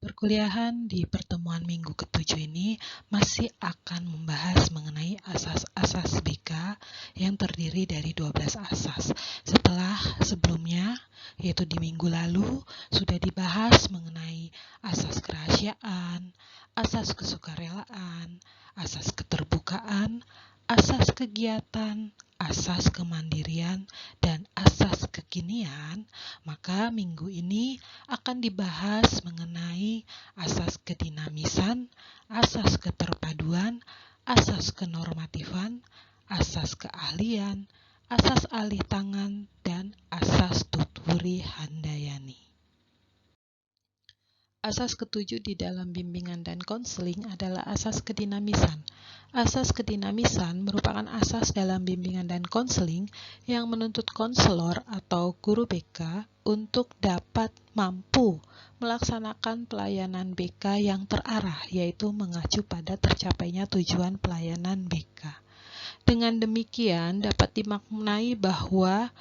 Perkuliahan di pertemuan minggu ke-7 ini masih akan membahas mengenai asas-asas BK yang terdiri dari 12 asas. Setelah sebelumnya, yaitu di minggu lalu, sudah dibahas mengenai asas kerahasiaan, asas kesukarelaan, asas keterbukaan, asas kegiatan, asas kemandirian, dan asas kekinian. Maka minggu ini akan dibahas mengenai asas kedinamisan, asas keterpaduan, asas kenormatifan, asas keahlian, asas alih tangan, dan asas tutwuri handayani. Asas ketujuh di dalam bimbingan dan konseling adalah asas kedinamisan. Asas kedinamisan merupakan asas dalam bimbingan dan konseling yang menuntut konselor atau guru BK untuk dapat mampu melaksanakan pelayanan BK yang terarah, yaitu mengacu pada tercapainya tujuan pelayanan BK. Dengan demikian dapat dimaknai bahwa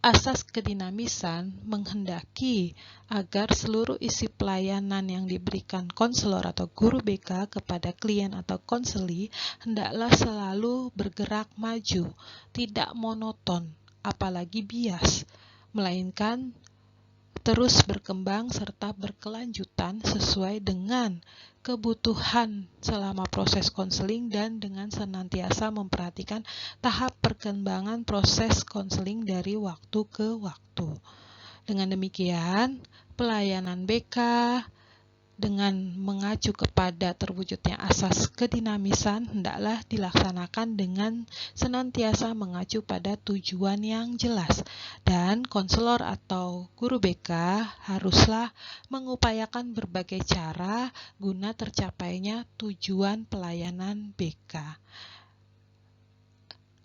asas kedinamisan menghendaki agar seluruh isi pelayanan yang diberikan konselor atau guru BK kepada klien atau konseli hendaklah selalu bergerak maju, tidak monoton, apalagi bias, melainkan terus berkembang serta berkelanjutan sesuai dengan kebutuhan selama proses konseling dan dengan senantiasa memperhatikan tahap perkembangan proses konseling dari waktu ke waktu. Dengan demikian, pelayanan BK dengan mengacu kepada terwujudnya asas kedinamisan hendaklah dilaksanakan dengan senantiasa mengacu pada tujuan yang jelas, dan konselor atau guru BK haruslah mengupayakan berbagai cara guna tercapainya tujuan pelayanan BK.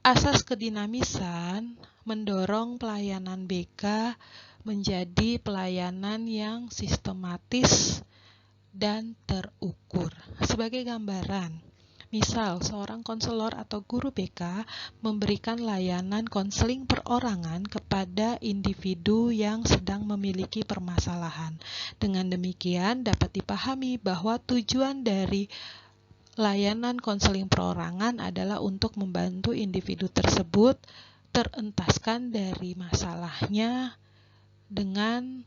Asas kedinamisan mendorong pelayanan BK menjadi pelayanan yang sistematis dan terukur. Sebagai gambaran, misal seorang konselor atau guru BK memberikan layanan konseling perorangan kepada individu yang sedang memiliki permasalahan. Dengan demikian dapat dipahami bahwa tujuan dari layanan konseling perorangan adalah untuk membantu individu tersebut terentaskan dari masalahnya dengan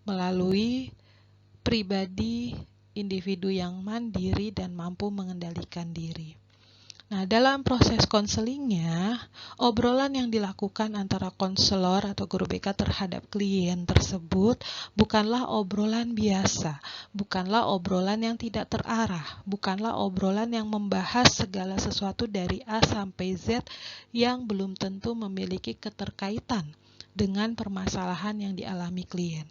melalui pribadi individu yang mandiri dan mampu mengendalikan diri. Nah, dalam proses konselingnya, obrolan yang dilakukan antara konselor atau guru BK terhadap klien tersebut bukanlah obrolan biasa, bukanlah obrolan yang tidak terarah, bukanlah obrolan yang membahas segala sesuatu dari A sampai Z yang belum tentu memiliki keterkaitan dengan permasalahan yang dialami klien.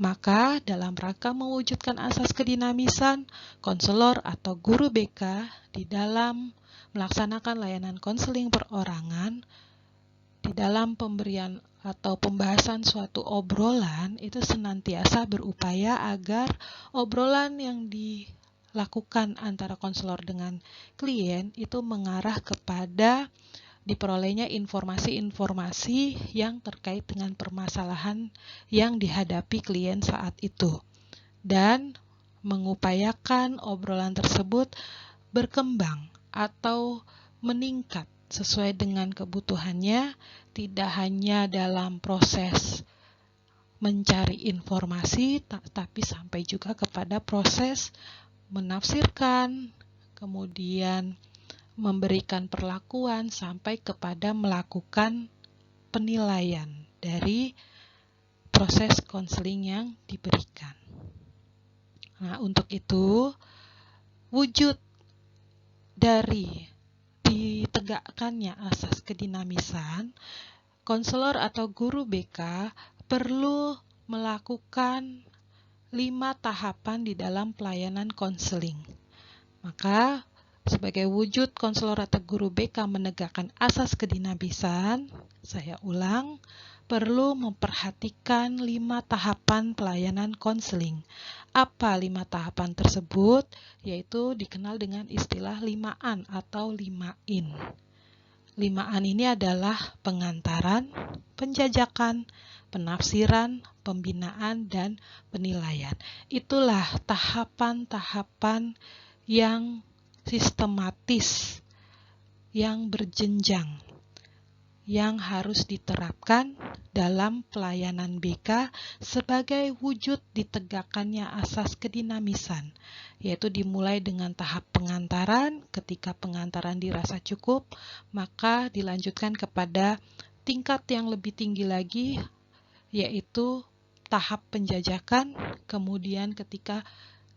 Maka dalam rangka mewujudkan asas kedinamisan, konselor atau guru BK di dalam melaksanakan layanan konseling perorangan, di dalam pemberian atau pembahasan suatu obrolan itu senantiasa berupaya agar obrolan yang dilakukan antara konselor dengan klien itu mengarah kepada diperolehnya informasi-informasi yang terkait dengan permasalahan yang dihadapi klien saat itu, dan mengupayakan obrolan tersebut berkembang atau meningkat sesuai dengan kebutuhannya, tidak hanya dalam proses mencari informasi, tapi sampai juga kepada proses menafsirkan, kemudian memberikan perlakuan sampai kepada melakukan penilaian dari proses konseling yang diberikan. Nah, untuk itu wujud dari ditegakkannya asas kedinamisan, konselor atau guru BK perlu melakukan 5 tahapan di dalam pelayanan konseling. Maka sebagai wujud konselor atau guru BK menegakkan asas kedinamisan, saya ulang, perlu memperhatikan 5 tahapan pelayanan konseling. Apa 5 tahapan tersebut? Yaitu dikenal dengan istilah 5-an atau 5-in. 5-an ini adalah pengantaran, penjajakan, penafsiran, pembinaan, dan penilaian. Itulah tahapan-tahapan yang sistematis, yang berjenjang, yang harus diterapkan dalam pelayanan BK sebagai wujud ditegakkannya asas kedinamisan, yaitu dimulai dengan tahap pengantaran. Ketika pengantaran dirasa cukup, maka dilanjutkan kepada tingkat yang lebih tinggi lagi, yaitu tahap penjajakan. Kemudian ketika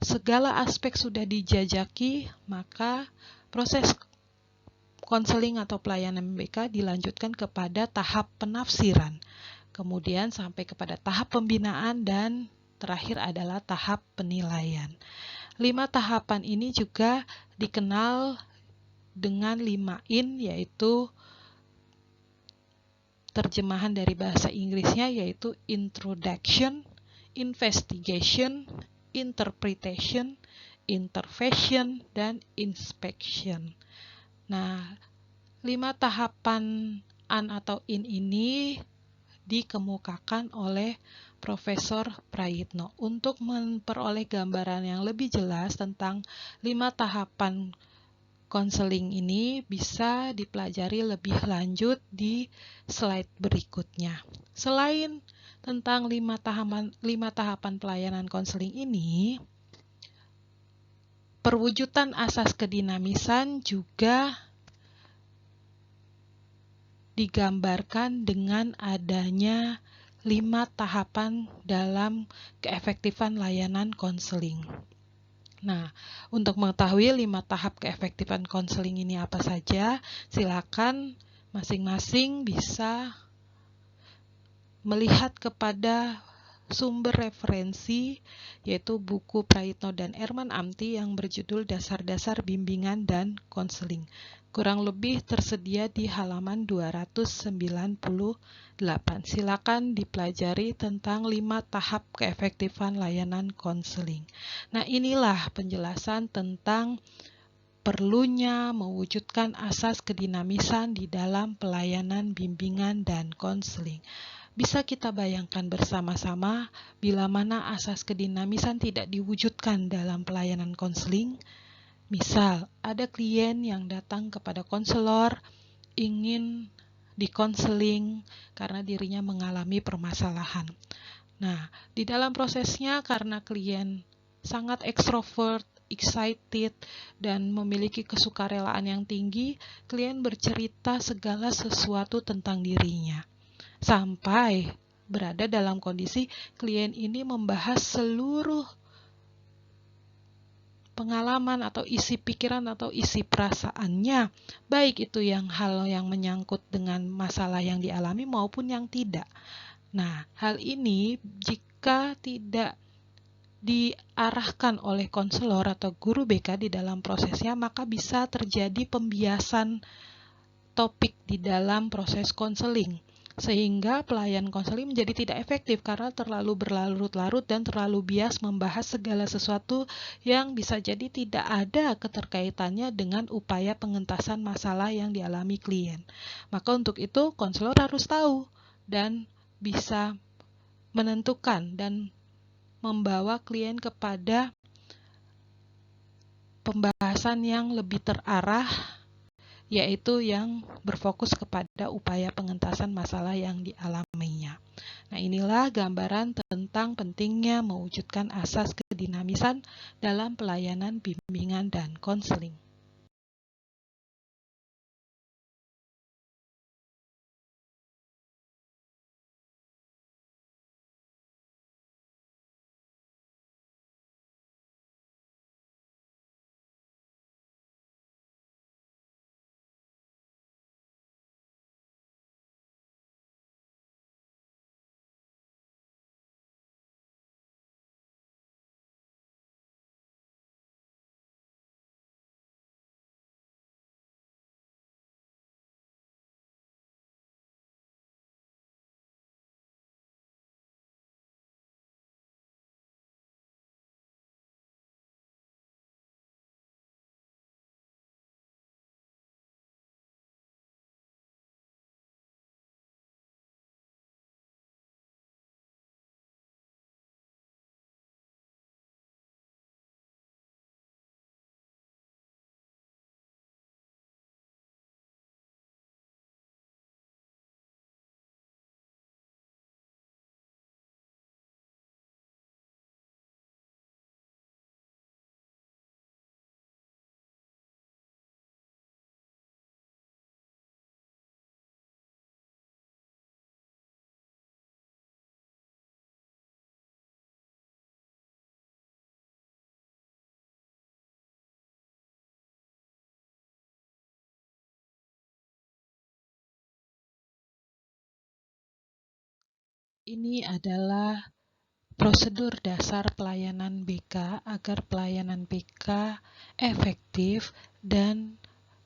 segala aspek sudah dijajaki, maka proses konseling atau pelayanan BK dilanjutkan kepada tahap penafsiran, kemudian sampai kepada tahap pembinaan, dan terakhir adalah tahap penilaian. 5 tahapan ini juga dikenal dengan 5 yaitu terjemahan dari bahasa Inggrisnya, yaitu introduction, investigation, interpretation, intervention, dan inspection. Nah, 5 tahapan an atau in ini dikemukakan oleh Profesor Prayitno. Untuk memperoleh gambaran yang lebih jelas tentang 5 tahapan konseling ini bisa dipelajari lebih lanjut di slide berikutnya. Selain tentang 5 tahapan pelayanan konseling ini, perwujudan asas kedinamisan juga digambarkan dengan adanya 5 tahapan dalam keefektifan layanan konseling. Nah, untuk mengetahui 5 tahap keefektifan konseling ini apa saja, silakan masing-masing bisa melihat kepada sumber referensi, yaitu buku Prayitno dan Erman Amti yang berjudul Dasar-Dasar Bimbingan dan Konseling. Kurang lebih tersedia di halaman 298. Silakan dipelajari tentang 5 tahap keefektifan layanan konseling. Nah, inilah penjelasan tentang perlunya mewujudkan asas kedinamisan di dalam pelayanan bimbingan dan konseling. Bisa kita bayangkan bersama-sama bila mana asas kedinamisan tidak diwujudkan dalam pelayanan konseling. Misal, ada klien yang datang kepada konselor ingin dikonseling karena dirinya mengalami permasalahan. Nah, di dalam prosesnya karena klien sangat ekstrovert, excited, dan memiliki kesukarelaan yang tinggi, klien bercerita segala sesuatu tentang dirinya. Sampai berada dalam kondisi klien ini membahas seluruh pengalaman atau isi pikiran atau isi perasaannya, baik itu hal yang menyangkut dengan masalah yang dialami maupun yang tidak. Nah, hal ini jika tidak diarahkan oleh konselor atau guru BK di dalam prosesnya, maka bisa terjadi pembiasan topik di dalam proses konseling, sehingga pelayan konseling menjadi tidak efektif karena terlalu berlarut-larut dan terlalu bias membahas segala sesuatu yang bisa jadi tidak ada keterkaitannya dengan upaya pengentasan masalah yang dialami klien. Maka untuk itu konselor harus tahu dan bisa menentukan dan membawa klien kepada pembahasan yang lebih terarah, yaitu yang berfokus kepada upaya pengentasan masalah yang dialaminya. Nah, inilah gambaran tentang pentingnya mewujudkan asas kedinamisan dalam pelayanan bimbingan dan konseling. Ini adalah prosedur dasar pelayanan BK agar pelayanan BK efektif dan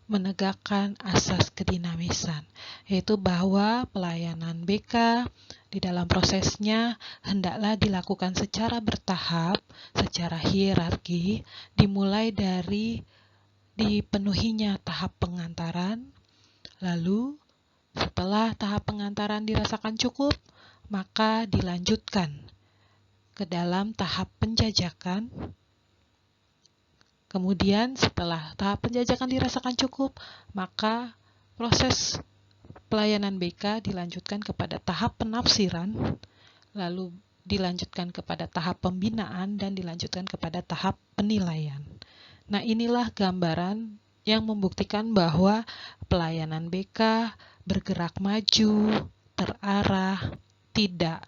menegakkan asas kedinamisan, yaitu bahwa pelayanan BK di dalam prosesnya hendaklah dilakukan secara bertahap, secara hierarki, dimulai dari dipenuhinya tahap pengantaran, lalu setelah tahap pengantaran dirasakan cukup, maka dilanjutkan ke dalam tahap penjajakan. Kemudian setelah tahap penjajakan dirasakan cukup, maka proses pelayanan BK dilanjutkan kepada tahap penafsiran, lalu dilanjutkan kepada tahap pembinaan, dan dilanjutkan kepada tahap penilaian. Nah, inilah gambaran yang membuktikan bahwa pelayanan BK bergerak maju, terarah, tidak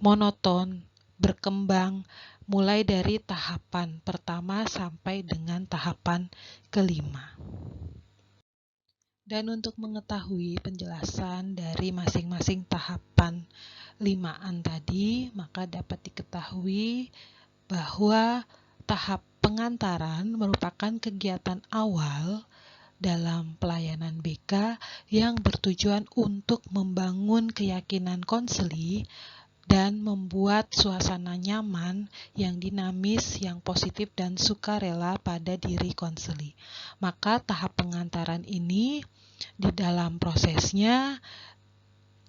monoton, berkembang, mulai dari tahapan pertama sampai dengan tahapan kelima. Dan untuk mengetahui penjelasan dari masing-masing tahapan limaan tadi, maka dapat diketahui bahwa tahap pengantaran merupakan kegiatan awal dalam pelayanan BK yang bertujuan untuk membangun keyakinan konseli dan membuat suasana nyaman, yang dinamis, yang positif, dan sukarela pada diri konseli. Maka tahap pengantaran ini di dalam prosesnya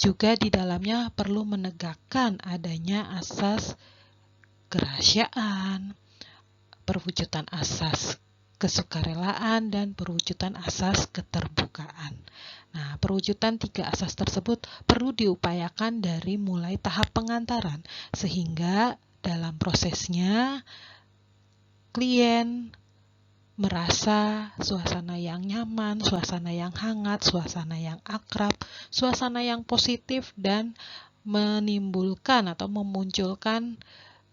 juga di dalamnya perlu menegakkan adanya asas kerahasiaan, perwujudan asas kesukarelaan, dan perwujudan asas keterbukaan. Nah, perwujudan tiga asas tersebut perlu diupayakan dari mulai tahap pengantaran, sehingga dalam prosesnya klien merasa suasana yang nyaman, suasana yang hangat, suasana yang akrab, suasana yang positif, dan menimbulkan atau memunculkan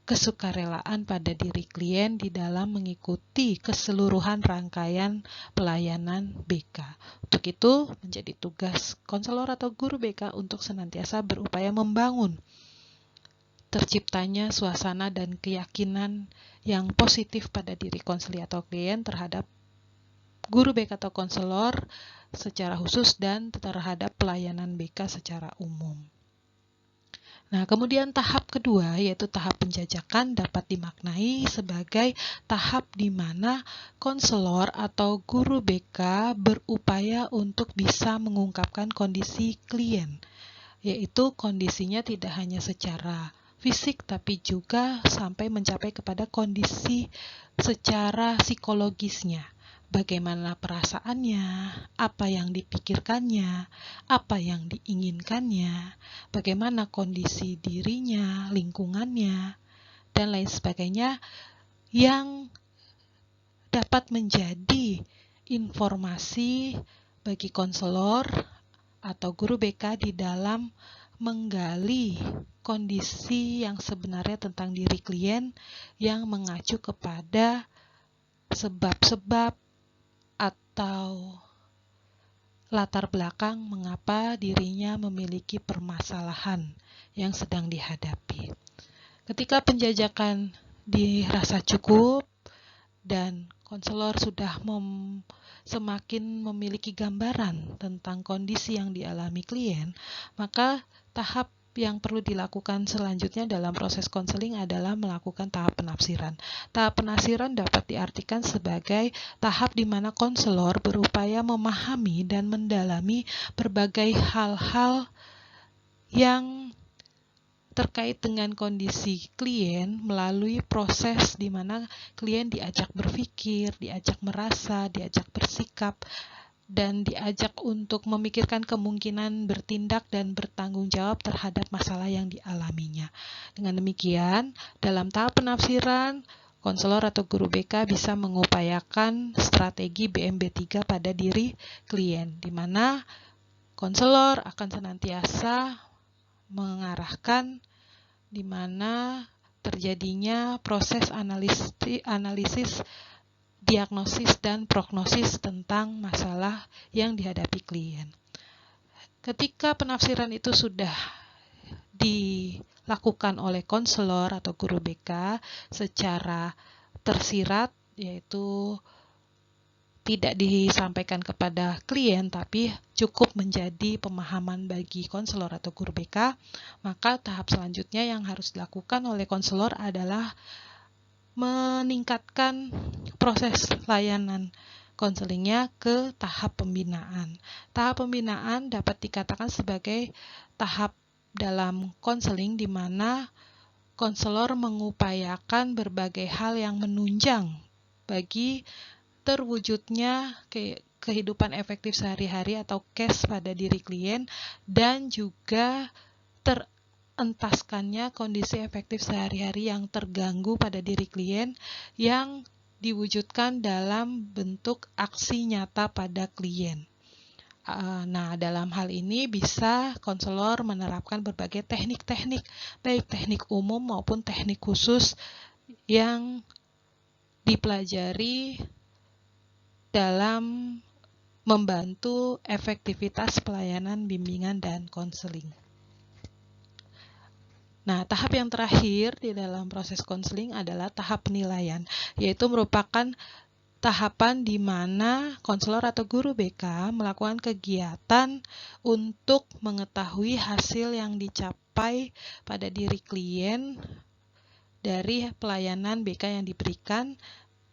kesukarelaan pada diri klien di dalam mengikuti keseluruhan rangkaian pelayanan BK. Untuk itu, menjadi tugas konselor atau guru BK untuk senantiasa berupaya membangun terciptanya suasana dan keyakinan yang positif pada diri konseli atau klien terhadap guru BK atau konselor secara khusus dan terhadap pelayanan BK secara umum. Nah, kemudian tahap kedua, yaitu tahap penjajakan, dapat dimaknai sebagai tahap di mana konselor atau guru BK berupaya untuk bisa mengungkapkan kondisi klien, yaitu kondisinya tidak hanya secara fisik, tapi juga sampai mencapai kepada kondisi secara psikologisnya. Bagaimana perasaannya, apa yang dipikirkannya, apa yang diinginkannya, bagaimana kondisi dirinya, lingkungannya, dan lain sebagainya yang dapat menjadi informasi bagi konselor atau guru BK di dalam menggali kondisi yang sebenarnya tentang diri klien yang mengacu kepada sebab-sebab atau latar belakang mengapa dirinya memiliki permasalahan yang sedang dihadapi. Ketika penjajakan dirasa cukup dan konselor sudah semakin memiliki gambaran tentang kondisi yang dialami klien, maka tahap yang perlu dilakukan selanjutnya dalam proses konseling adalah melakukan tahap penafsiran. Tahap penafsiran dapat diartikan sebagai tahap di mana konselor berupaya memahami dan mendalami berbagai hal-hal yang terkait dengan kondisi klien melalui proses di mana klien diajak berpikir, diajak merasa, diajak bersikap, dan diajak untuk memikirkan kemungkinan bertindak dan bertanggung jawab terhadap masalah yang dialaminya. Dengan demikian, dalam tahap penafsiran, konselor atau guru BK bisa mengupayakan strategi BMB3 pada diri klien, di mana konselor akan senantiasa mengarahkan di mana terjadinya proses analisis, diagnosis, dan prognosis tentang masalah yang dihadapi klien. Ketika penafsiran itu sudah dilakukan oleh konselor atau guru BK secara tersirat, yaitu tidak disampaikan kepada klien tapi cukup menjadi pemahaman bagi konselor atau guru BK, maka tahap selanjutnya yang harus dilakukan oleh konselor adalah meningkatkan proses layanan konselingnya ke tahap pembinaan. Tahap pembinaan dapat dikatakan sebagai tahap dalam konseling di mana konselor mengupayakan berbagai hal yang menunjang bagi terwujudnya kehidupan efektif sehari-hari atau case pada diri klien dan juga terentaskannya kondisi efektif sehari-hari yang terganggu pada diri klien yang diwujudkan dalam bentuk aksi nyata pada klien. Nah, dalam hal ini bisa konselor menerapkan berbagai teknik-teknik, baik teknik umum maupun teknik khusus yang dipelajari dalam membantu efektivitas pelayanan bimbingan dan konseling. Nah, tahap yang terakhir di dalam proses konseling adalah tahap penilaian, yaitu merupakan tahapan di mana konselor atau guru BK melakukan kegiatan untuk mengetahui hasil yang dicapai pada diri klien dari pelayanan BK yang diberikan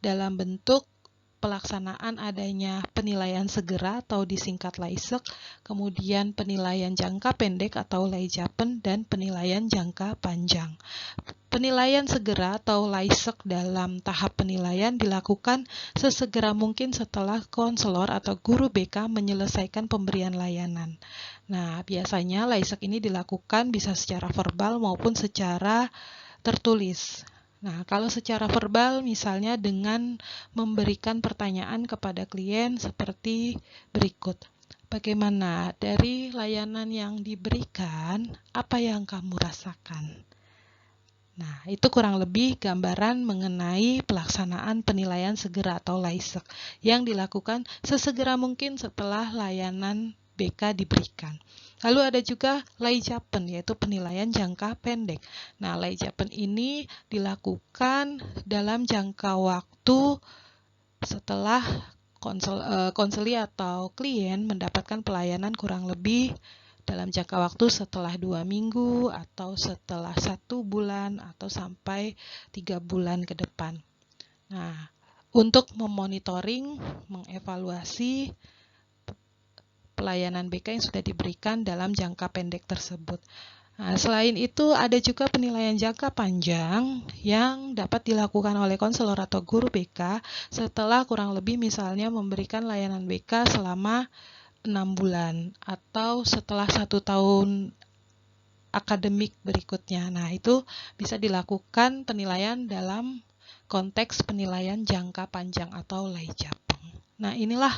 dalam bentuk pelaksanaan adanya penilaian segera atau disingkat LAISEK, kemudian penilaian jangka pendek atau LAIJAPEN, dan penilaian jangka panjang. Penilaian segera atau LAISEK dalam tahap penilaian dilakukan sesegera mungkin setelah konselor atau guru BK menyelesaikan pemberian layanan. Nah, biasanya LAISEK ini dilakukan bisa secara verbal maupun secara tertulis. Nah, kalau secara verbal misalnya dengan memberikan pertanyaan kepada klien seperti berikut. Bagaimana dari layanan yang diberikan, apa yang kamu rasakan? Nah, itu kurang lebih gambaran mengenai pelaksanaan penilaian segera atau LAISEK yang dilakukan sesegera mungkin setelah layanan BK diberikan. Lalu ada juga LAIJAPEN, yaitu penilaian jangka pendek. Nah, LAIJAPEN ini dilakukan dalam jangka waktu setelah konseli atau klien mendapatkan pelayanan kurang lebih dalam jangka waktu setelah 2 minggu atau setelah 1 bulan atau sampai 3 bulan ke depan. Nah, untuk memonitoring, mengevaluasi pelayanan BK yang sudah diberikan dalam jangka pendek tersebut. Nah, selain itu ada juga penilaian jangka panjang yang dapat dilakukan oleh konselor atau guru BK setelah kurang lebih misalnya memberikan layanan BK selama 6 bulan atau setelah 1 tahun akademik berikutnya. Nah, itu bisa dilakukan penilaian dalam konteks penilaian jangka panjang atau LAIJAPEN. Nah, inilah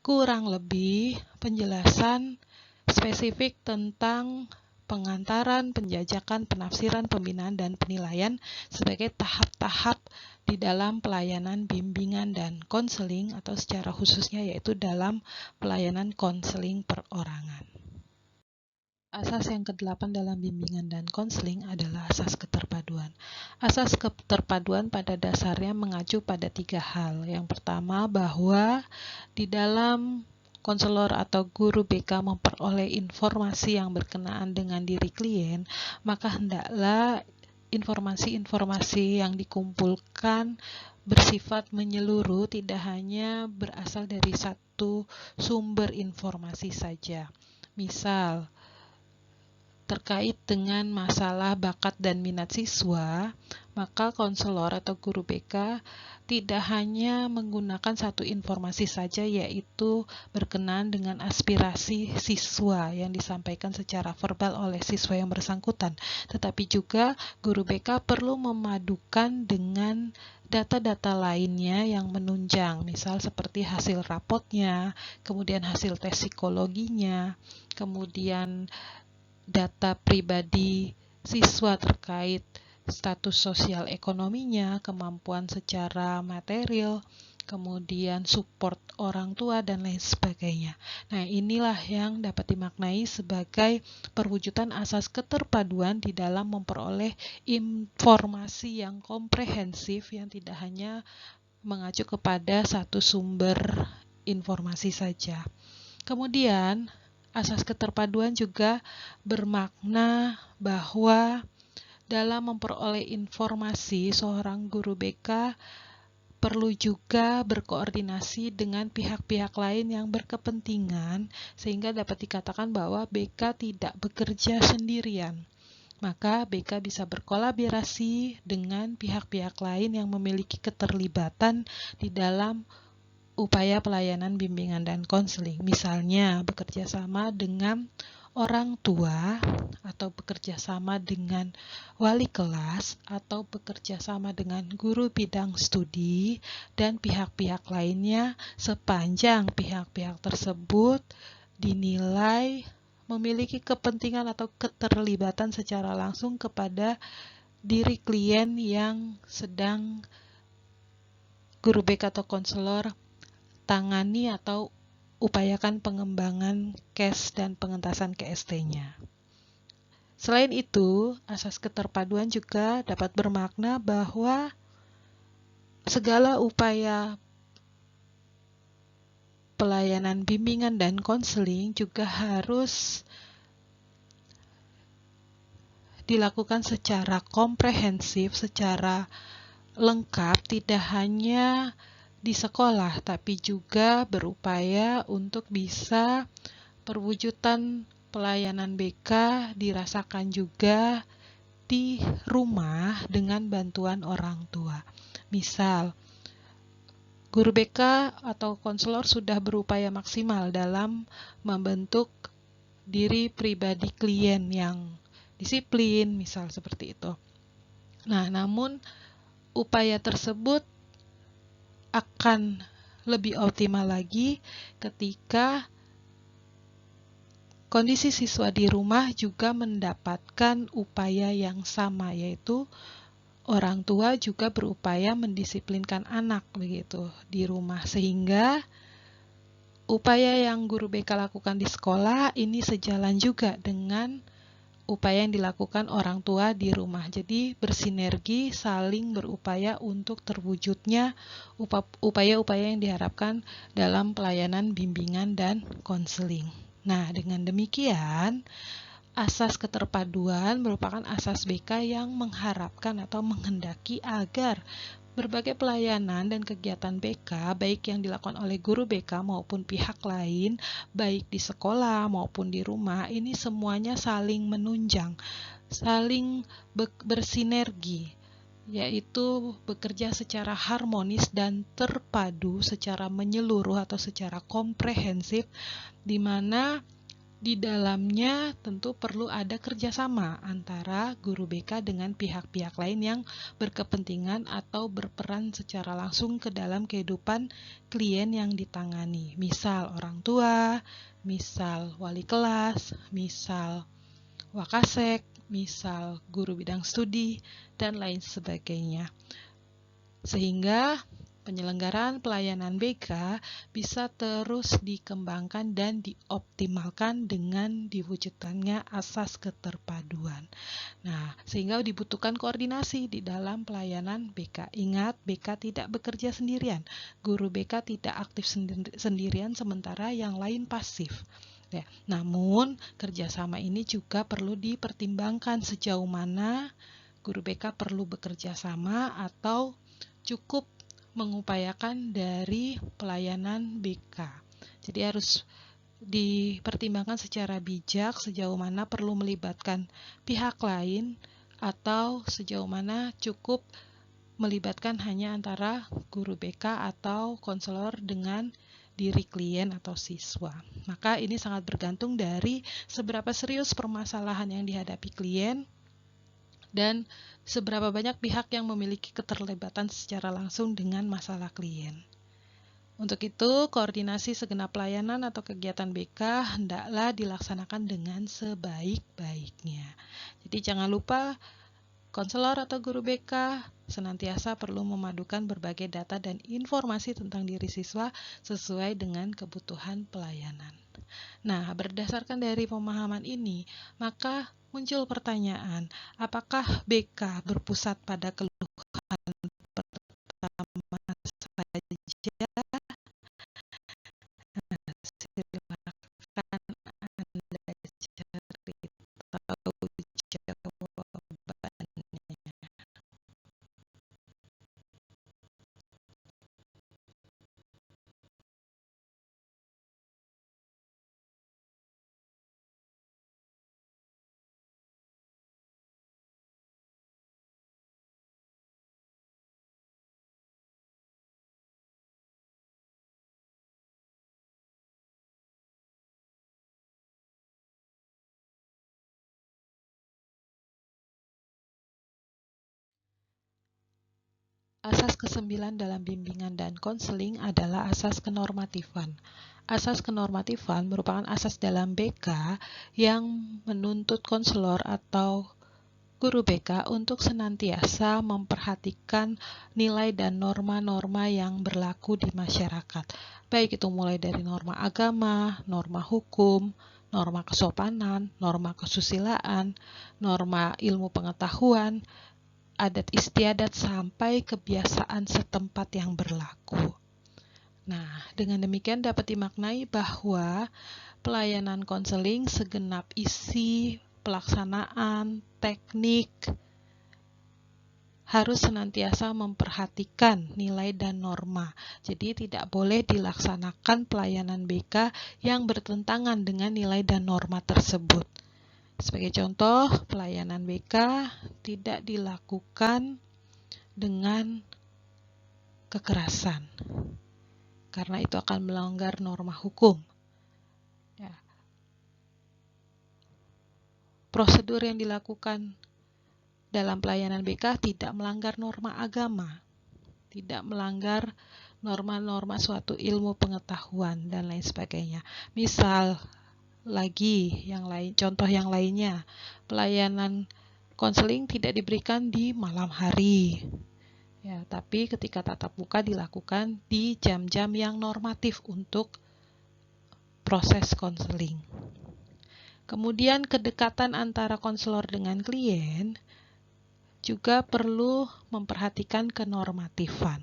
kurang lebih penjelasan spesifik tentang pengantaran, penjajakan, penafsiran, pembinaan, dan penilaian sebagai tahap-tahap di dalam pelayanan bimbingan dan konseling atau secara khususnya yaitu dalam pelayanan konseling perorangan. Asas yang ke-8 dalam bimbingan dan konseling adalah asas keterpaduan. Asas keterpaduan pada dasarnya mengacu pada 3 hal. Yang pertama, bahwa di dalam konselor atau guru BK memperoleh informasi yang berkenaan dengan diri klien, maka hendaklah informasi-informasi yang dikumpulkan bersifat menyeluruh, tidak hanya berasal dari satu sumber informasi saja. Misal, terkait dengan masalah bakat dan minat siswa, maka konselor atau guru BK tidak hanya menggunakan satu informasi saja, yaitu berkenaan dengan aspirasi siswa yang disampaikan secara verbal oleh siswa yang bersangkutan, tetapi juga guru BK perlu memadukan dengan data-data lainnya yang menunjang, misal seperti hasil rapotnya, kemudian hasil tes psikologinya, kemudian data pribadi siswa terkait status sosial ekonominya, kemampuan secara material, kemudian support orang tua, dan lain sebagainya. Nah, inilah yang dapat dimaknai sebagai perwujudan asas keterpaduan di dalam memperoleh informasi yang komprehensif yang tidak hanya mengacu kepada satu sumber informasi saja. Kemudian, asas keterpaduan juga bermakna bahwa dalam memperoleh informasi, seorang guru BK perlu juga berkoordinasi dengan pihak-pihak lain yang berkepentingan, sehingga dapat dikatakan bahwa BK tidak bekerja sendirian. Maka BK bisa berkolaborasi dengan pihak-pihak lain yang memiliki keterlibatan di dalam upaya pelayanan bimbingan dan konseling. Misalnya, bekerja sama dengan orang tua, atau bekerja sama dengan wali kelas, atau bekerja sama dengan guru bidang studi, dan pihak-pihak lainnya, sepanjang pihak-pihak tersebut dinilai memiliki kepentingan atau keterlibatan secara langsung kepada diri klien yang sedang guru BK atau konselor tangani atau upayakan pengembangan case dan pengentasan KST-nya. Selain itu, asas keterpaduan juga dapat bermakna bahwa segala upaya pelayanan bimbingan dan konseling juga harus dilakukan secara komprehensif, secara lengkap, tidak hanya di sekolah, tapi juga berupaya untuk bisa perwujudan pelayanan BK dirasakan juga di rumah dengan bantuan orang tua. Misal, guru BK atau konselor sudah berupaya maksimal dalam membentuk diri pribadi klien yang disiplin, misal seperti itu. Nah, namun upaya tersebut akan lebih optimal lagi ketika kondisi siswa di rumah juga mendapatkan upaya yang sama, yaitu orang tua juga berupaya mendisiplinkan anak begitu di rumah, sehingga upaya yang guru BK lakukan di sekolah ini sejalan juga dengan upaya yang dilakukan orang tua di rumah. Jadi bersinergi, saling berupaya untuk terwujudnya upaya-upaya yang diharapkan dalam pelayanan bimbingan dan konseling. Nah, dengan demikian, asas keterpaduan merupakan asas BK yang mengharapkan atau menghendaki agar berbagai pelayanan dan kegiatan BK, baik yang dilakukan oleh guru BK maupun pihak lain, baik di sekolah maupun di rumah, ini semuanya saling menunjang, saling bersinergi, yaitu bekerja secara harmonis dan terpadu secara menyeluruh atau secara komprehensif, di mana di dalamnya tentu perlu ada kerjasama antara guru BK dengan pihak-pihak lain yang berkepentingan atau berperan secara langsung ke dalam kehidupan klien yang ditangani. Misal orang tua, misal wali kelas, misal wakasek, misal guru bidang studi, dan lain sebagainya. Sehingga penyelenggaraan pelayanan BK bisa terus dikembangkan dan dioptimalkan dengan diwujudkannya asas keterpaduan. Nah, sehingga dibutuhkan koordinasi di dalam pelayanan BK. Ingat, BK tidak bekerja sendirian. Guru BK tidak aktif sendirian sementara yang lain pasif. Ya, namun kerjasama ini juga perlu dipertimbangkan sejauh mana guru BK perlu bekerja sama atau cukup mengupayakan dari pelayanan BK. Jadi harus dipertimbangkan secara bijak sejauh mana perlu melibatkan pihak lain atau sejauh mana cukup melibatkan hanya antara guru BK atau konselor dengan diri klien atau siswa. Maka ini sangat bergantung dari seberapa serius permasalahan yang dihadapi klien dan seberapa banyak pihak yang memiliki keterlibatan secara langsung dengan masalah klien. Untuk itu, koordinasi segenap pelayanan atau kegiatan BK hendaklah dilaksanakan dengan sebaik-baiknya. Jadi jangan lupa Konselor atau guru BK senantiasa perlu memadukan berbagai data dan informasi tentang diri siswa sesuai dengan kebutuhan pelayanan. Nah, berdasarkan dari pemahaman ini, maka muncul pertanyaan, apakah BK berpusat pada keluhan pertama saja? Silakan Anda cari tahu jawabannya. Asas ke-9 dalam bimbingan dan konseling adalah asas kenormatifan. Asas kenormatifan merupakan asas dalam BK yang menuntut konselor atau guru BK untuk senantiasa memperhatikan nilai dan norma-norma yang berlaku di masyarakat. Baik itu mulai dari norma agama, norma hukum, norma kesopanan, norma kesusilaan, norma ilmu pengetahuan, adat istiadat sampai kebiasaan setempat yang berlaku. Nah, dengan demikian dapat dimaknai bahwa pelayanan konseling segenap isi, pelaksanaan, teknik harus senantiasa memperhatikan nilai dan norma. Jadi tidak boleh dilaksanakan pelayanan BK yang bertentangan dengan nilai dan norma tersebut. Sebagai contoh, pelayanan BK tidak dilakukan dengan kekerasan, karena itu akan melanggar norma hukum. Ya. Prosedur yang dilakukan dalam pelayanan BK tidak melanggar norma agama, tidak melanggar norma-norma suatu ilmu pengetahuan, dan lain sebagainya. Misal, lagi yang lain, contoh yang lainnya, pelayanan konseling tidak diberikan di malam hari, ya, tapi ketika tatap muka dilakukan di jam-jam yang normatif untuk proses konseling. Kemudian kedekatan antara konselor dengan klien juga perlu memperhatikan kenormatifan,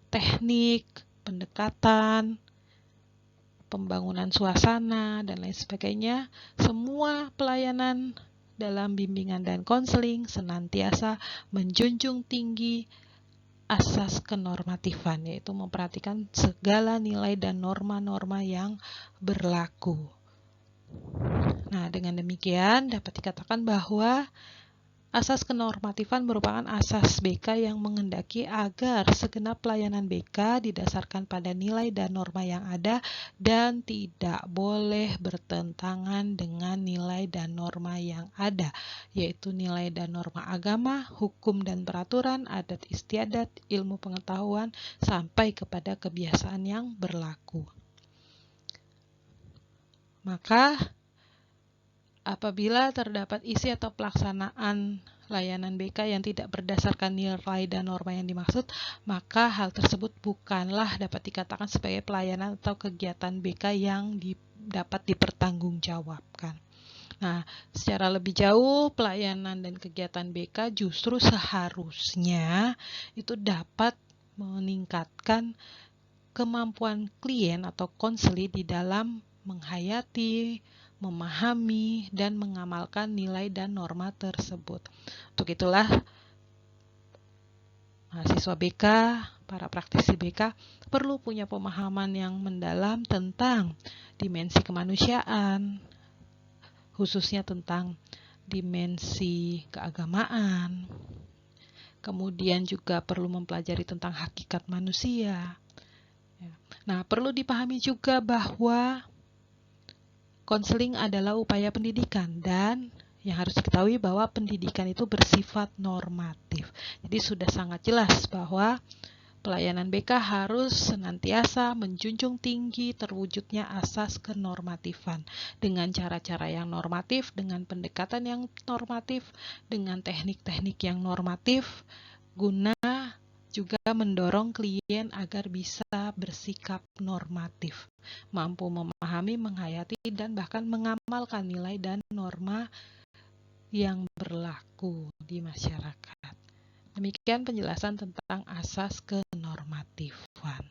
teknik, pendekatan, pembangunan suasana, dan lain sebagainya. Semua pelayanan dalam bimbingan dan konseling senantiasa menjunjung tinggi asas kenormatifan, yaitu memperhatikan segala nilai dan norma-norma yang berlaku. Nah, dengan demikian dapat dikatakan bahwa asas kenormatifan merupakan asas BK yang menghendaki agar segenap pelayanan BK didasarkan pada nilai dan norma yang ada dan tidak boleh bertentangan dengan nilai dan norma yang ada, yaitu nilai dan norma agama, hukum dan peraturan, adat istiadat, ilmu pengetahuan, sampai kepada kebiasaan yang berlaku. Maka apabila terdapat isi atau pelaksanaan layanan BK yang tidak berdasarkan nilai dan norma yang dimaksud, maka hal tersebut bukanlah dapat dikatakan sebagai pelayanan atau kegiatan BK yang dapat dipertanggungjawabkan. Nah, secara lebih jauh, pelayanan dan kegiatan BK justru seharusnya itu dapat meningkatkan kemampuan klien atau konseli di dalam menghayati, memahami, dan mengamalkan nilai dan norma tersebut. Untuk itulah mahasiswa BK, para praktisi BK perlu punya pemahaman yang mendalam tentang dimensi kemanusiaan, khususnya tentang dimensi keagamaan. Kemudian juga perlu mempelajari tentang hakikat manusia. Nah, perlu dipahami juga bahwa konseling adalah upaya pendidikan, dan yang harus diketahui bahwa pendidikan itu bersifat normatif. Jadi sudah sangat jelas bahwa Pelayanan BK harus senantiasa menjunjung tinggi terwujudnya asas kenormatifan dengan cara-cara yang normatif, dengan pendekatan yang normatif, dengan teknik-teknik yang normatif, guna juga mendorong klien agar bisa bersikap normatif, mampu memahami, menghayati, dan bahkan mengamalkan nilai dan norma yang berlaku di masyarakat. Demikian penjelasan tentang asas kenormatifan.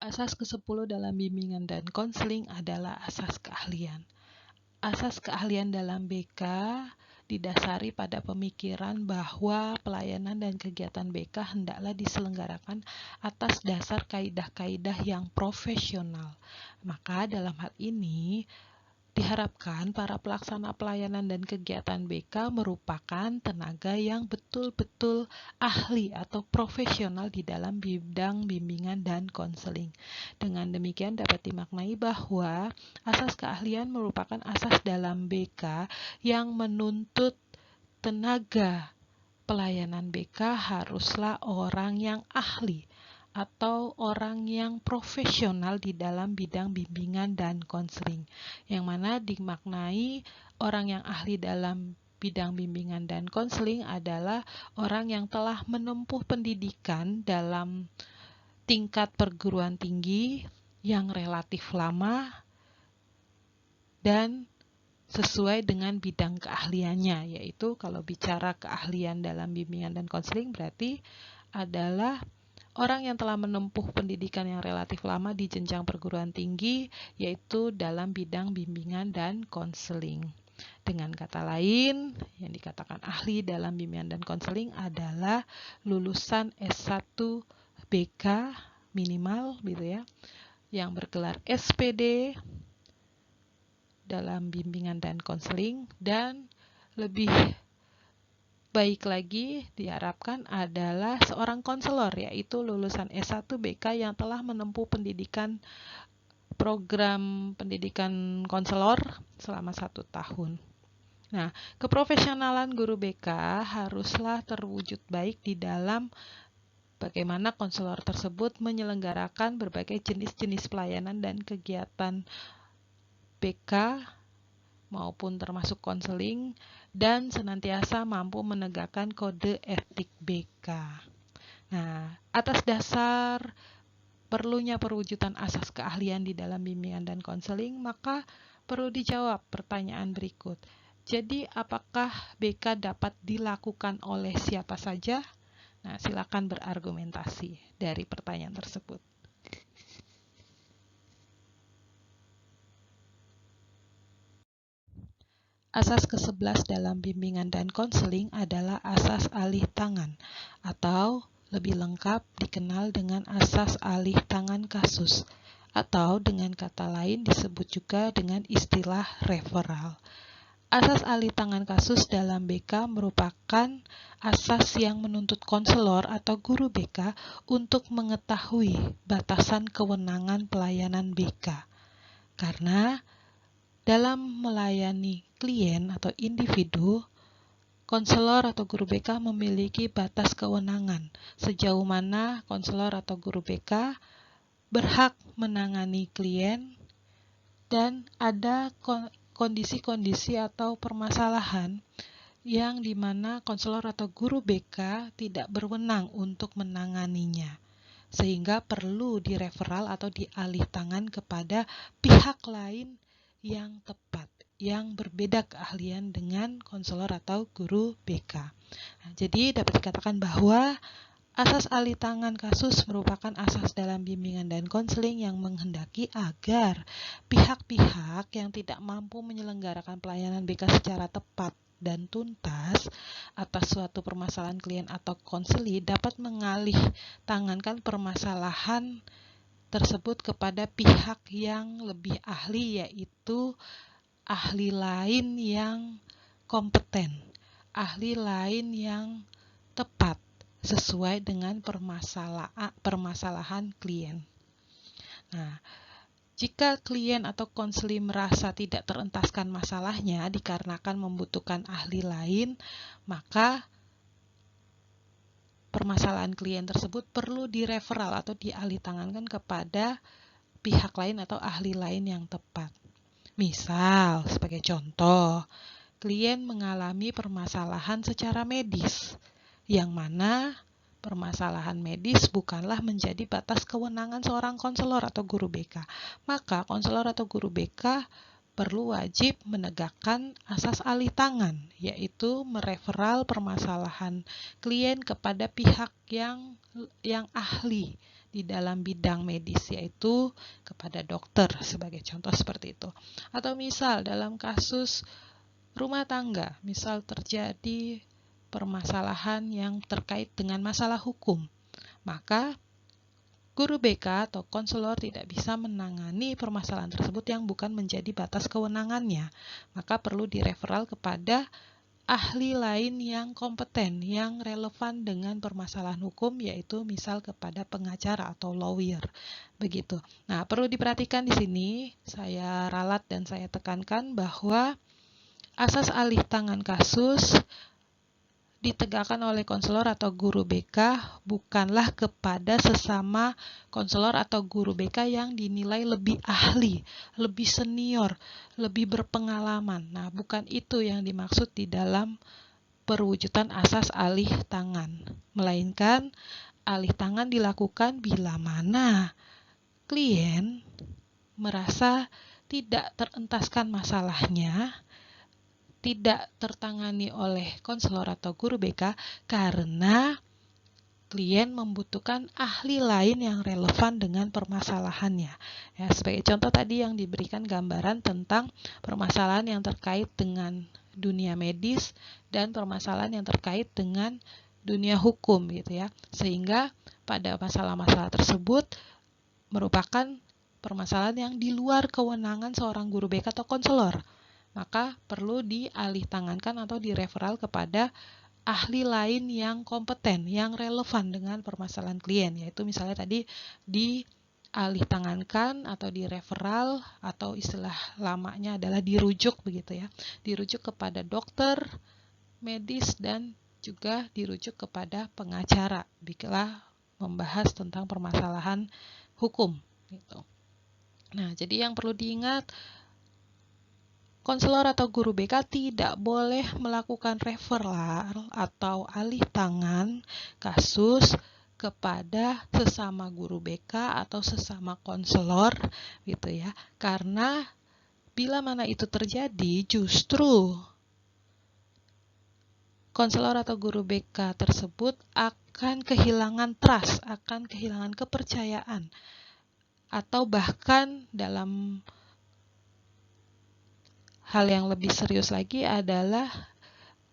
Asas ke-10 dalam bimbingan dan konseling adalah asas keahlian. Asas keahlian dalam BK didasari pada pemikiran bahwa pelayanan dan kegiatan BK hendaklah diselenggarakan atas dasar kaidah-kaidah yang profesional. Maka dalam hal ini diharapkan para pelaksana pelayanan dan kegiatan BK merupakan tenaga yang betul-betul ahli atau profesional di dalam bidang bimbingan dan konseling. Dengan demikian dapat dimaknai bahwa asas keahlian merupakan asas dalam BK yang menuntut tenaga pelayanan BK haruslah orang yang ahli atau orang yang profesional di dalam bidang bimbingan dan konseling, yang mana dimaknai orang yang ahli dalam bidang bimbingan dan konseling adalah orang yang telah menempuh pendidikan dalam tingkat perguruan tinggi yang relatif lama dan sesuai dengan bidang keahliannya, yaitu kalau bicara keahlian dalam bimbingan dan konseling berarti adalah orang yang telah menempuh pendidikan yang relatif lama di jenjang perguruan tinggi, yaitu dalam bidang bimbingan dan konseling. Dengan kata lain, yang dikatakan ahli dalam bimbingan dan konseling adalah lulusan S1 BK minimal gitu ya, yang bergelar SPD dalam bimbingan dan konseling, dan lebih baik lagi diharapkan adalah seorang konselor, yaitu lulusan S1 BK yang telah menempuh pendidikan program pendidikan konselor selama 1 tahun. Nah, keprofesionalan guru BK haruslah terwujud baik di dalam bagaimana konselor tersebut menyelenggarakan berbagai jenis-jenis pelayanan dan kegiatan BK maupun termasuk konseling, dan senantiasa mampu menegakkan kode etik BK. Nah, atas dasar perlunya perwujudan asas keahlian di dalam bimbingan dan konseling, maka perlu dijawab pertanyaan berikut. Jadi, apakah BK dapat dilakukan oleh siapa saja? Nah, silakan berargumentasi dari pertanyaan tersebut. Asas ke-11 dalam bimbingan dan konseling adalah asas alih tangan, atau lebih lengkap dikenal dengan asas alih tangan kasus, atau dengan kata lain disebut juga dengan istilah referral. Asas alih tangan kasus dalam BK merupakan asas yang menuntut konselor atau guru BK untuk mengetahui batasan kewenangan pelayanan BK. Karena dalam melayani klien atau individu, konselor atau guru BK memiliki batas kewenangan sejauh mana konselor atau guru BK berhak menangani klien, dan ada kondisi-kondisi atau permasalahan yang dimana konselor atau guru BK tidak berwenang untuk menanganinya, sehingga perlu direferal atau dialih tangan kepada pihak lain yang tepat, yang berbeda keahlian dengan konselor atau guru BK. Nah, jadi dapat dikatakan bahwa asas alih tangan kasus merupakan asas dalam bimbingan dan konseling yang menghendaki agar pihak-pihak yang tidak mampu menyelenggarakan pelayanan BK secara tepat dan tuntas atas suatu permasalahan klien atau konseli dapat mengalih tangankan permasalahan tersebut kepada pihak yang lebih ahli, yaitu ahli lain yang kompeten, ahli lain yang tepat sesuai dengan permasalahan klien. Nah, jika klien atau konseli merasa tidak terentaskan masalahnya dikarenakan membutuhkan ahli lain, maka permasalahan klien tersebut perlu direferal atau dialih tangankan kepada pihak lain atau ahli lain yang tepat. Misal, sebagai contoh, klien mengalami permasalahan secara medis, yang mana permasalahan medis bukanlah menjadi batas kewenangan seorang konselor atau guru BK. Maka konselor atau guru BK perlu wajib menegakkan asas alih tangan, yaitu mereferal permasalahan klien kepada pihak yang ahli di dalam bidang medis, yaitu kepada dokter sebagai contoh seperti itu. Atau misal dalam kasus rumah tangga, misal terjadi permasalahan yang terkait dengan masalah hukum, maka guru BK atau konselor tidak bisa menangani permasalahan tersebut yang bukan menjadi batas kewenangannya. Maka perlu direferal kepada ahli lain yang kompeten, yang relevan dengan permasalahan hukum, yaitu misal kepada pengacara atau lawyer. Begitu. Nah, perlu diperhatikan di sini, saya ralat dan saya tekankan bahwa asas alih tangan kasus ditegakkan oleh konselor atau guru BK bukanlah kepada sesama konselor atau guru BK yang dinilai lebih ahli, lebih senior, lebih berpengalaman. Nah, bukan itu yang dimaksud di dalam perwujudan asas alih tangan. Melainkan alih tangan dilakukan bila mana klien merasa tidak terentaskan masalahnya, tidak tertangani oleh konselor atau guru BK karena klien membutuhkan ahli lain yang relevan dengan permasalahannya. Ya, sebagai contoh tadi yang diberikan gambaran tentang permasalahan yang terkait dengan dunia medis dan permasalahan yang terkait dengan dunia hukum gitu ya. Sehingga pada masalah-masalah tersebut merupakan permasalahan yang di luar kewenangan seorang guru BK atau konselor. Maka perlu dialih tangankan atau direferal kepada ahli lain yang kompeten, yang relevan dengan permasalahan klien, yaitu misalnya tadi dialih tangankan atau direferal atau istilah lamanya adalah dirujuk begitu ya, dirujuk kepada dokter medis dan juga dirujuk kepada pengacara bila membahas tentang permasalahan hukum gitu. Nah, jadi yang perlu diingat, konselor atau guru BK tidak boleh melakukan referral atau alih tangan kasus kepada sesama guru BK atau sesama konselor gitu ya. Karena bila mana itu terjadi, justru konselor atau guru BK tersebut akan kehilangan trust, akan kehilangan kepercayaan, atau bahkan dalam hal yang lebih serius lagi adalah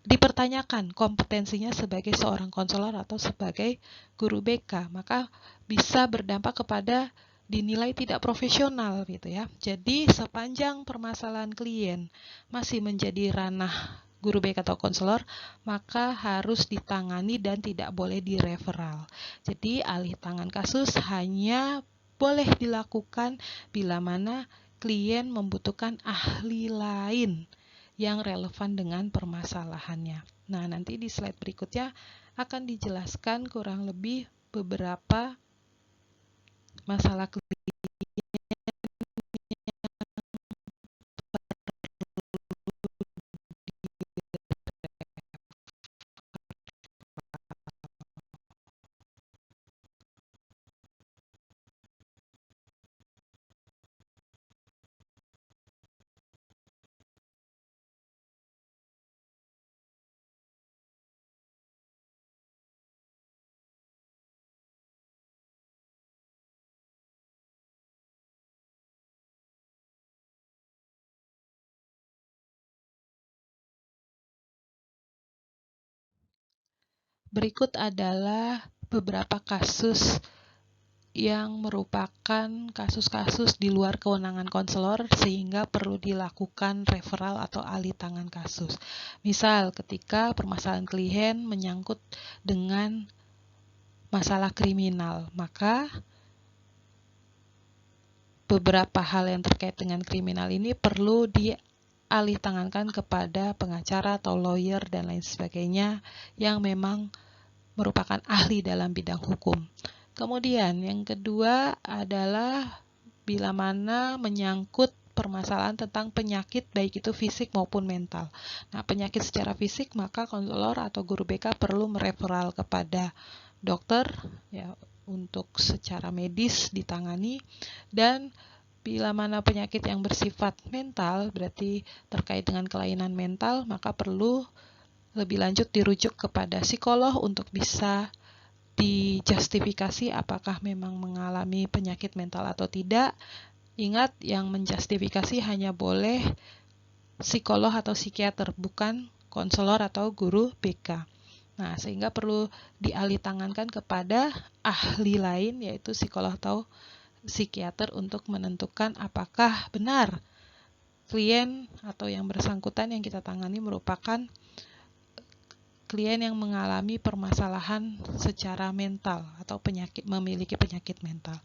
dipertanyakan kompetensinya sebagai seorang konselor atau sebagai guru BK, maka bisa berdampak kepada dinilai tidak profesional gitu ya. Jadi sepanjang permasalahan klien masih menjadi ranah guru BK atau konselor, maka harus ditangani dan tidak boleh direferal. Jadi alih tangan kasus hanya boleh dilakukan bila mana klien membutuhkan ahli lain yang relevan dengan permasalahannya. Nah, nanti di slide berikutnya akan dijelaskan kurang lebih beberapa masalah klien berikut adalah beberapa kasus yang merupakan kasus-kasus di luar kewenangan konselor sehingga perlu dilakukan referral atau alih tangan kasus. Misal ketika permasalahan klien menyangkut dengan masalah kriminal, maka beberapa hal yang terkait dengan kriminal ini perlu dialih tangankan kepada pengacara atau lawyer dan lain sebagainya yang memang merupakan ahli dalam bidang hukum. Kemudian yang kedua adalah bila mana menyangkut permasalahan tentang penyakit baik itu fisik maupun mental. Nah, penyakit secara fisik maka konselor atau guru BK perlu mereferal kepada dokter ya untuk secara medis ditangani, dan bila mana penyakit yang bersifat mental, berarti terkait dengan kelainan mental, maka perlu lebih lanjut dirujuk kepada psikolog untuk bisa dijustifikasi apakah memang mengalami penyakit mental atau tidak. Ingat, yang menjustifikasi hanya boleh psikolog atau psikiater, bukan konselor atau guru BK. Nah, sehingga perlu dialih tangankan kepada ahli lain, yaitu psikolog atau psikiater, untuk menentukan apakah benar klien atau yang bersangkutan yang kita tangani merupakan klien yang mengalami permasalahan secara mental atau memiliki penyakit mental.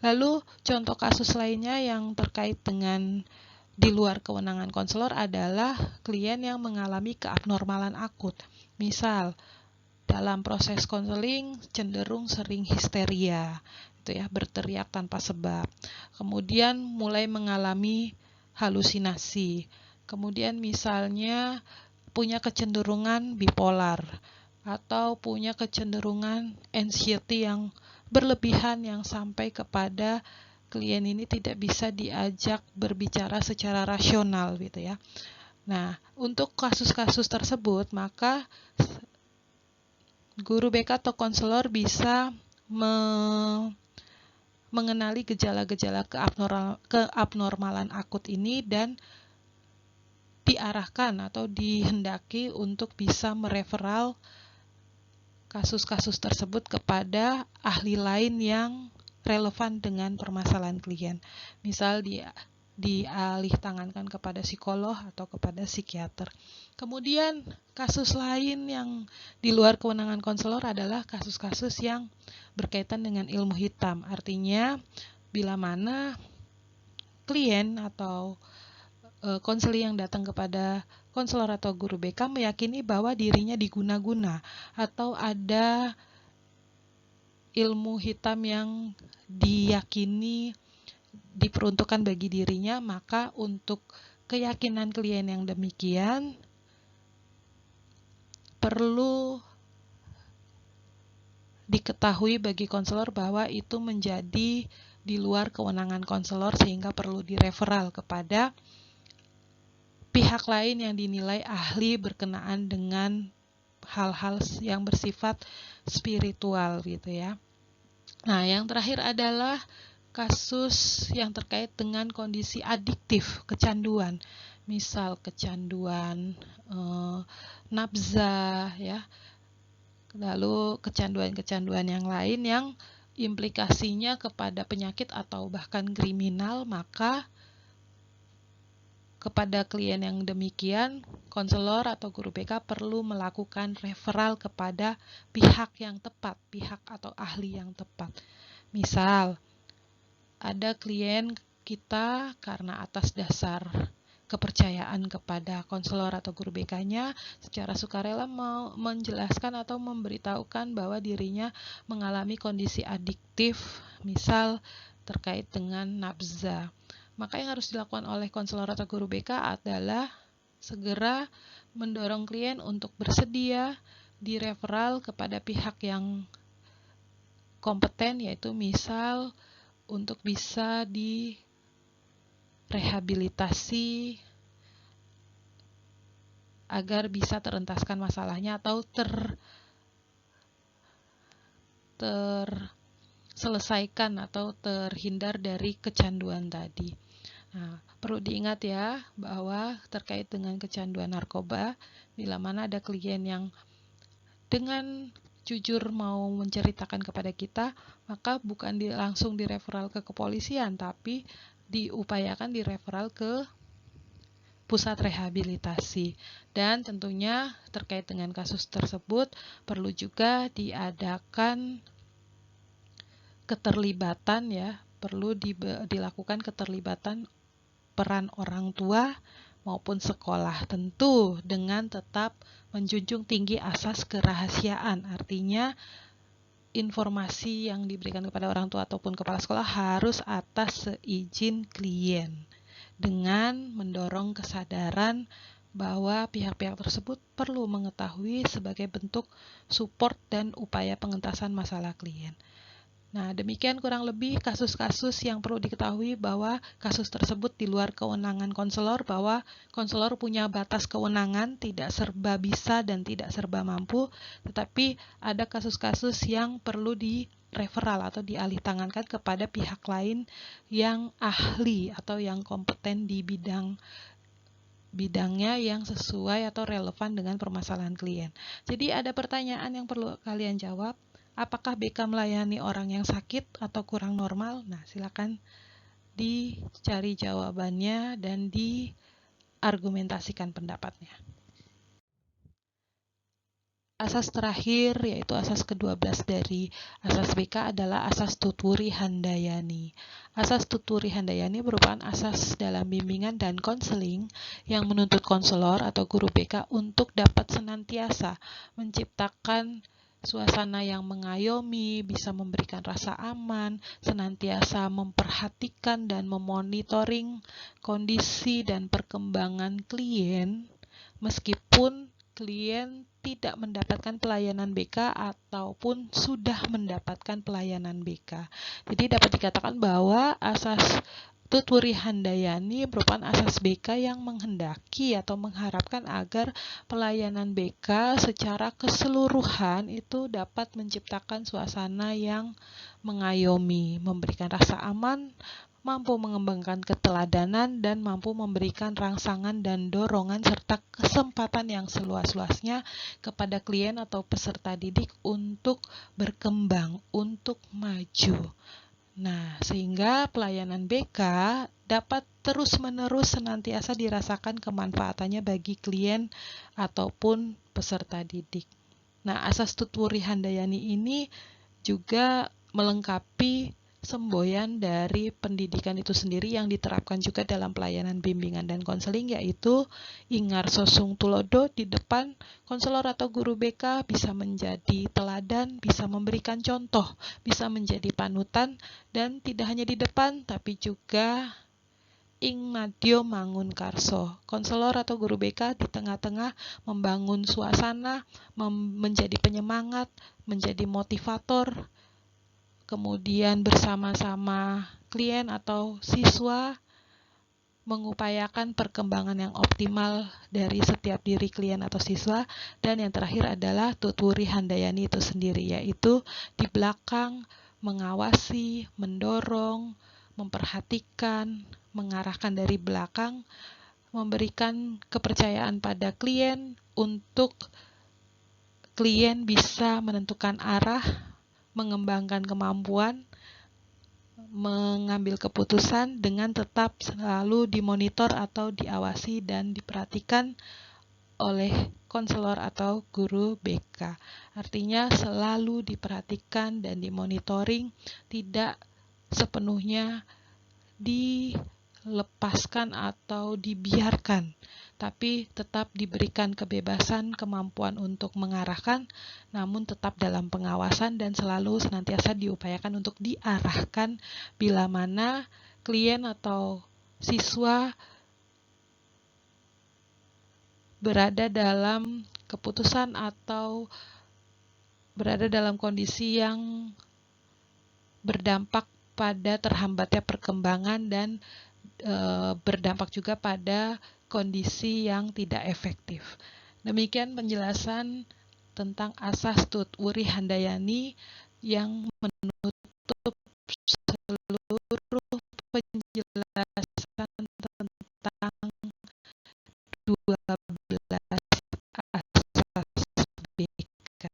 Lalu contoh kasus lainnya yang terkait dengan di luar kewenangan konselor adalah klien yang mengalami keabnormalan akut. Misal, dalam proses konseling cenderung sering histeria, berteriak tanpa sebab. Kemudian mulai mengalami halusinasi. Kemudian misalnya punya kecenderungan bipolar atau punya kecenderungan anxiety yang berlebihan yang sampai kepada klien ini tidak bisa diajak berbicara secara rasional Nah, untuk kasus-kasus tersebut maka guru BK atau konselor bisa mengenali gejala-gejala keabnormalan akut ini dan diarahkan atau dihendaki untuk bisa mereferal kasus-kasus tersebut kepada ahli lain yang relevan dengan permasalahan klien. Misal dialih tangankan kepada psikolog atau kepada psikiater. Kemudian kasus lain yang di luar kewenangan konselor adalah kasus-kasus yang berkaitan dengan ilmu hitam. Artinya bila mana klien atau konseling yang datang kepada konselor atau guru BK meyakini bahwa dirinya diguna-guna atau ada ilmu hitam yang diyakini diperuntukkan bagi dirinya, maka untuk keyakinan klien yang demikian perlu diketahui bagi konselor bahwa itu menjadi di luar kewenangan konselor sehingga perlu direferal kepada pihak lain yang dinilai ahli berkenaan dengan hal-hal yang bersifat spiritual Nah, yang terakhir adalah kasus yang terkait dengan kondisi adiktif, kecanduan. Misal kecanduan nafsa Lalu kecanduan-kecanduan yang lain yang implikasinya kepada penyakit atau bahkan kriminal, maka kepada klien yang demikian, konselor atau guru BK perlu melakukan referral kepada pihak yang tepat, pihak atau ahli yang tepat. Misal, ada klien kita karena atas dasar kepercayaan kepada konselor atau guru BK-nya secara sukarela mau menjelaskan atau memberitahukan bahwa dirinya mengalami kondisi adiktif, misal terkait dengan nafsa. Maka yang harus dilakukan oleh konselor atau guru BK adalah segera mendorong klien untuk bersedia direferal kepada pihak yang kompeten, yaitu misal untuk bisa direhabilitasi agar bisa terentaskan masalahnya atau terselesaikan atau terhindar dari kecanduan tadi. Nah, perlu diingat bahwa terkait dengan kecanduan narkoba, bila mana ada klien yang dengan jujur mau menceritakan kepada kita, maka bukan langsung direferal ke kepolisian, tapi diupayakan direferal ke pusat rehabilitasi. Dan tentunya terkait dengan kasus tersebut perlu juga diadakan keterlibatan perlu dilakukan keterlibatan peran orang tua maupun sekolah, tentu dengan tetap menjunjung tinggi asas kerahasiaan. Artinya informasi yang diberikan kepada orang tua ataupun kepala sekolah harus atas seizin klien, dengan mendorong kesadaran bahwa pihak-pihak tersebut perlu mengetahui sebagai bentuk support dan upaya pengentasan masalah klien. Nah, demikian kurang lebih kasus-kasus yang perlu diketahui bahwa kasus tersebut di luar kewenangan konselor, bahwa konselor punya batas kewenangan, tidak serba bisa dan tidak serba mampu, tetapi ada kasus-kasus yang perlu direferal atau dialih tangankan kepada pihak lain yang ahli atau yang kompeten di bidangnya yang sesuai atau relevan dengan permasalahan klien. Jadi ada pertanyaan yang perlu kalian jawab. Apakah BK melayani orang yang sakit atau kurang normal? Nah, silakan dicari jawabannya dan diargumentasikan pendapatnya. Asas terakhir, yaitu asas ke-12 dari asas BK adalah asas Tutwuri Handayani. Asas Tutwuri Handayani merupakan asas dalam bimbingan dan konseling yang menuntut konselor atau guru BK untuk dapat senantiasa menciptakan suasana yang mengayomi, bisa memberikan rasa aman, senantiasa memperhatikan dan memonitoring kondisi dan perkembangan klien, meskipun klien tidak mendapatkan pelayanan BK ataupun sudah mendapatkan pelayanan BK. Jadi dapat dikatakan bahwa asas Tutwuri Handayani merupakan asas BK yang menghendaki atau mengharapkan agar pelayanan BK secara keseluruhan itu dapat menciptakan suasana yang mengayomi, memberikan rasa aman, mampu mengembangkan keteladanan, dan mampu memberikan rangsangan dan dorongan serta kesempatan yang seluas-luasnya kepada klien atau peserta didik untuk berkembang, untuk maju. Nah, sehingga pelayanan BK dapat terus-menerus senantiasa dirasakan kemanfaatannya bagi klien ataupun peserta didik. Nah, asas Tutwuri Handayani ini juga melengkapi semboyan dari pendidikan itu sendiri yang diterapkan juga dalam pelayanan bimbingan dan konseling, yaitu Ingar Sosung Tulodo. Di depan konselor atau guru BK bisa menjadi teladan, bisa memberikan contoh, bisa menjadi panutan, dan tidak hanya di depan tapi juga ing madyo mangun karso. Konselor atau guru BK di tengah-tengah membangun suasana, menjadi penyemangat, menjadi motivator, kemudian bersama-sama klien atau siswa mengupayakan perkembangan yang optimal dari setiap diri klien atau siswa. Dan yang terakhir adalah Tutwuri Handayani itu sendiri, yaitu di belakang mengawasi, mendorong, memperhatikan, mengarahkan dari belakang, memberikan kepercayaan pada klien untuk klien bisa menentukan arah, mengembangkan kemampuan, mengambil keputusan dengan tetap selalu dimonitor atau diawasi dan diperhatikan oleh konselor atau guru BK. Artinya selalu diperhatikan dan dimonitoring, tidak sepenuhnya dilepaskan atau dibiarkan, tapi tetap diberikan kebebasan, kemampuan untuk mengarahkan, namun tetap dalam pengawasan dan selalu senantiasa diupayakan untuk diarahkan bila mana klien atau siswa berada dalam keputusan atau berada dalam kondisi yang berdampak pada terhambatnya perkembangan dan berdampak juga pada kondisi yang tidak efektif. Demikian penjelasan tentang asas Tutwuri Handayani yang menutup seluruh penjelasan tentang 12 asas BK.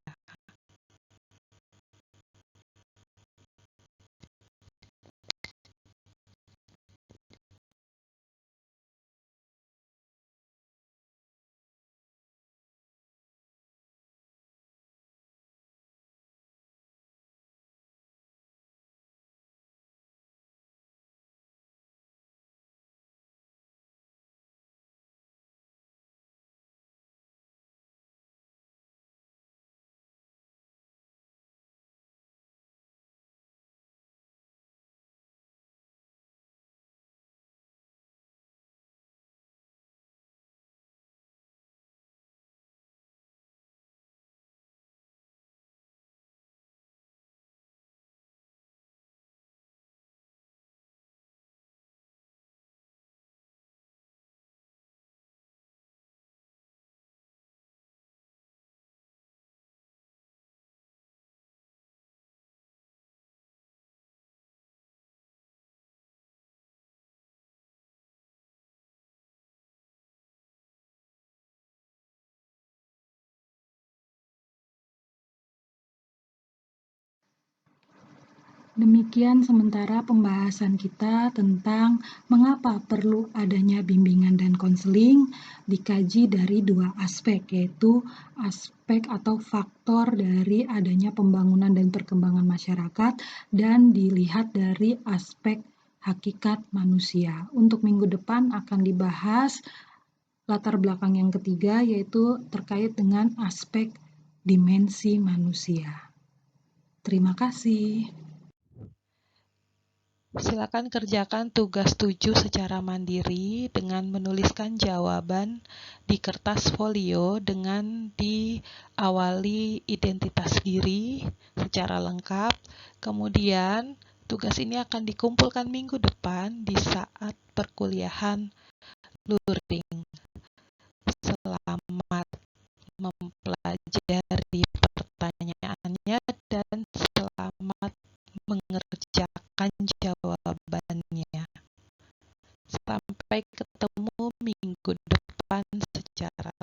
Demikian sementara pembahasan kita tentang mengapa perlu adanya bimbingan dan konseling dikaji dari dua aspek, yaitu aspek atau faktor dari adanya pembangunan dan perkembangan masyarakat dan dilihat dari aspek hakikat manusia. Untuk minggu depan akan dibahas latar belakang yang ketiga, yaitu terkait dengan aspek dimensi manusia. Terima kasih. Silakan kerjakan tugas 7 secara mandiri dengan menuliskan jawaban di kertas folio dengan diawali identitas diri secara lengkap. Kemudian, tugas ini akan dikumpulkan minggu depan di saat perkuliahan luring. Selamat mempelajari pertanyaannya dan selamat mengerjakan jawabannya. Sampai ketemu minggu depan secara